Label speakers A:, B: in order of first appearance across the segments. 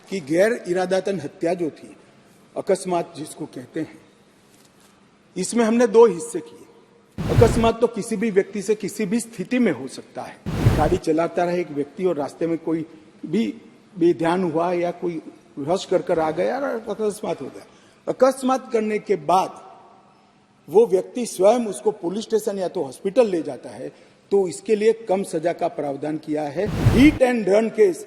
A: कि गैर इरादतन हत्या जो थी, अकस्मात जिसको कहते हैं, इसमें हमने दो हिस्से किए। अकस्मात तो किसी भी व्यक्ति से किसी भी स्थिति में हो सकता है। गाड़ी चलाता रहे एक व्यक्ति और रास्ते में कोई भी बेध्यान हुआ या कोई रश कर आ गया और अकस्मात हो गया। अकस्मात करने के बाद वो व्यक्ति स्वयं उसको पुलिस स्टेशन या तो हॉस्पिटल ले जाता है, तो इसके लिए कम सजा का प्रावधान किया है। हिट एंड रन केस,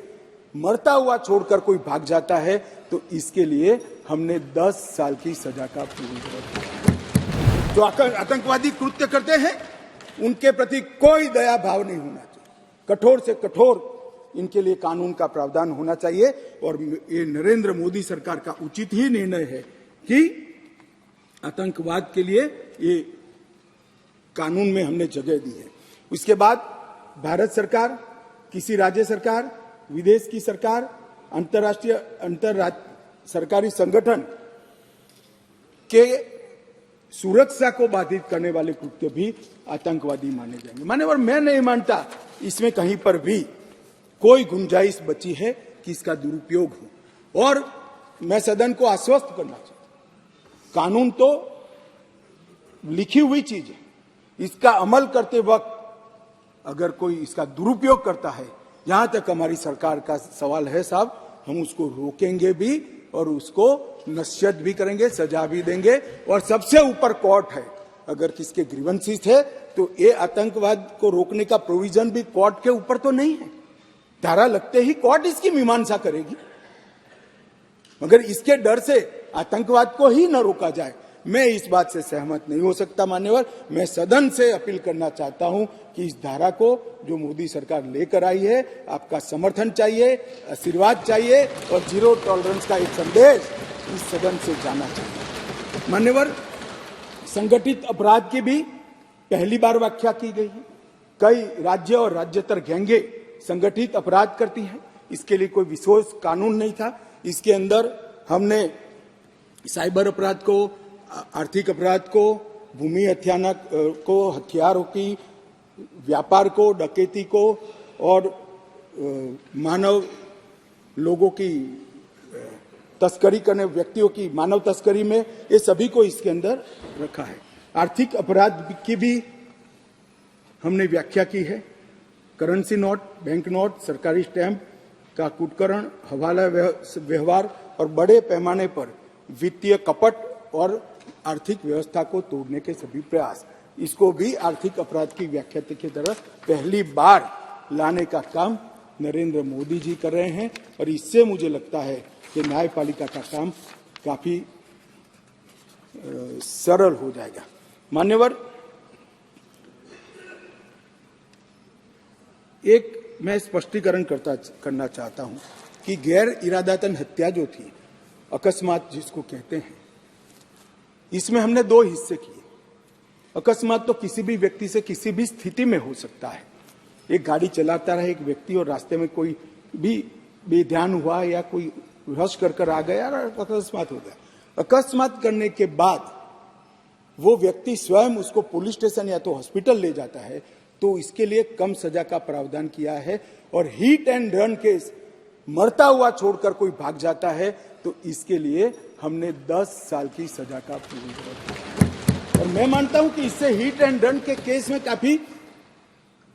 A: मरता हुआ छोड़कर कोई भाग जाता है, तो इसके लिए हमने 10 साल की सजा का प्रावधान किया। जो आतंकवादी कृत्य करते हैं उनके प्रति कोई दया भाव नहीं होना चाहिए। कठोर से कठोर इनके लिए कानून का प्रावधान होना चाहिए। और ये नरेंद्र मोदी सरकार का उचित ही निर्णय है कि आतंकवाद के लिए ये कानून में हमने जगह दी है। उसके बाद भारत सरकार, किसी राज्य सरकार, विदेश की सरकार, अंतर्राष्ट्रीय सरकारी संगठन के सुरक्षा को बाधित करने वाले कृत्य भी आतंकवादी माने जाएंगे। मान्यवर, मैं नहीं मानता इसमें कहीं पर भी कोई गुंजाइश बची है कि इसका दुरुपयोग हो। और मैं सदन को आश्वस्त करना चाहता हूं, कानून तो लिखी हुई चीज है, इसका अमल करते वक्त अगर कोई इसका दुरुपयोग करता है, जहां तक हमारी सरकार का सवाल है साहब, हम उसको रोकेंगे भी और उसको नश्यत भी करेंगे, सजा भी देंगे। और सबसे ऊपर कोर्ट है। अगर किसके ग्रीवेंसेस है तो ये आतंकवाद को रोकने का प्रोविजन भी कोर्ट के ऊपर तो नहीं है। धारा लगते ही कोर्ट इसकी मीमांसा करेगी, मगर इसके डर से आतंकवाद को ही न रोका जाए, मैं इस बात से सहमत नहीं हो सकता। मान्यवर, मैं सदन से अपील करना चाहता हूं कि इस धारा को जो मोदी सरकार लेकर आई है, आपका समर्थन चाहिए, आशीर्वाद चाहिए और जीरो टॉलरेंस का एक संदेश इस सदन से जाना चाहिए। मान्यवर, संगठित अपराध की भी पहली बार व्याख्या की गई है। कई राज्य और राज्यतर गैंगे संगठित अपराध करती हैं, इसके लिए कोई विशेष कानून नहीं था। इसके अंदर हमने साइबर अपराध को, आर्थिक अपराध को, भूमि हत्याना को, हथियारों की व्यापार को, डकैती को और मानव लोगों की तस्करी करने, व्यक्तियों की मानव तस्करी में, ये सभी को इसके अंदर रखा है। आर्थिक अपराध की भी हमने व्याख्या की है। करेंसी नोट, बैंक नोट, सरकारी स्टैंप का कुटकरण, हवाला व्यवहार और बड़े पैमाने पर वित्तीय कपट और आर्थिक व्यवस्था को तोड़ने के सभी प्रयास, इसको भी आर्थिक अपराध की व्याख्या की तरह पहली बार लाने का काम नरेंद्र मोदी जी कर रहे हैं। और इससे मुझे लगता है कि न्यायपालिका का काम काफी सरल हो जाएगा। मान्यवर, एक मैं स्पष्टीकरण करना चाहता हूं कि गैर इरादतन हत्या जो थी, अकस्मात जिसको कहते हैं, इसमें हमने दो हिस्से किए। अकस्मात तो किसी भी व्यक्ति से किसी भी स्थिति में हो सकता है। एक गाड़ी चलाता रहे एक व्यक्ति और रास्ते में कोई भी बेध्यान हुआ या कोई रश कर आ गया और अकस्मात हो गया। अकस्मात करने के बाद वो व्यक्ति स्वयं उसको पुलिस स्टेशन या तो हॉस्पिटल ले जाता है, तो इसके लिए कम सजा का प्रावधान किया है। और हिट एंड रन केस, मरता हुआ छोड़कर कोई भाग जाता है, तो इसके लिए हमने 10 साल की सजा का प्रावधान किया। और मैं मानता हूं कि इससे हिट एंड रन के केस में काफी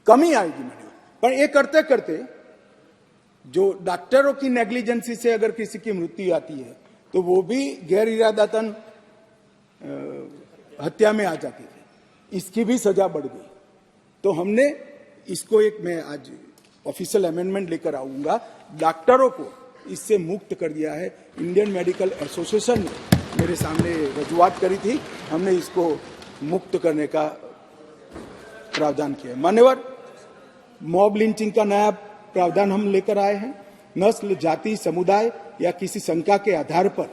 A: कमी आएगी। पर ये करते करते जो डॉक्टरों की नेग्लिजेंसी से अगर किसी की मृत्यु आती है, तो वो भी गैर इरादतन हत्या में आ जाती थी, इसकी भी सजा बढ़ गई। तो हमने इसको मैं आज ऑफिशियल अमेंडमेंट लेकर आऊंगा, डॉक्टरों को इससे मुक्त कर दिया है। इंडियन मेडिकल एसोसिएशन ने मेरे सामने रजूआत करी थी, हमने इसको मुक्त करने का प्रावधान किया। मान्यवर, मॉब लिंचिंग का नया प्रावधान हम लेकर आए हैं। नस्ल, जाति, समुदाय या किसी शंका के आधार पर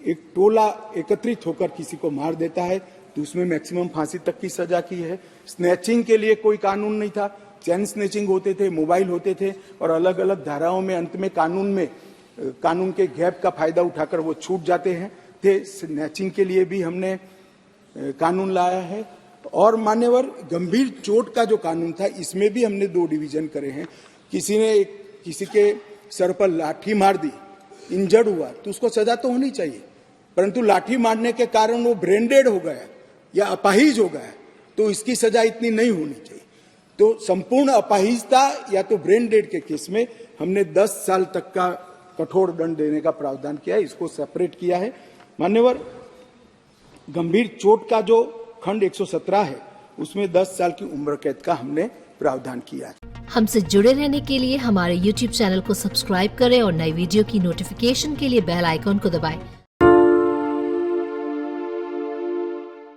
A: एक टोला एकत्रित होकर किसी को मार देता है, तो उसमें मैक्सिमम फांसी तक की सजा की है। स्नैचिंग के लिए कोई कानून नहीं था, चैन स्नैचिंग होते थे, मोबाइल होते थे और अलग अलग धाराओं में अंत में कानून के गैप का फायदा उठाकर वो छूट जाते हैं थे। स्नैचिंग के लिए भी हमने कानून लाया है। और मान्यवर, गंभीर चोट का जो कानून था, इसमें भी हमने 2 डिवीजन करे हैं। किसी ने किसी के सर पर लाठी मार दी इंजर्ड हुआ तो उसको सजा तो होनी चाहिए, परंतु लाठी मारने के कारण वो ब्रेन डेड हो गया या अपाहिज हो गया तो इसकी सजा इतनी नहीं होनी चाहिए। तो संपूर्ण अपाहिजता या तो ब्रेन डेड के केस में हमने 10 साल तक का कठोर दंड देने का प्रावधान किया है, इसको सेपरेट किया है। मान्यवर, गंभीर चोट का जो खंड 117 है उसमें 10 साल की उम्र कैद का हमने प्रावधान किया है।
B: हमसे जुड़े रहने के लिए हमारे YouTube चैनल को सब्सक्राइब करें और नई वीडियो की नोटिफिकेशन के लिए बेल आइकॉन को दबाएं।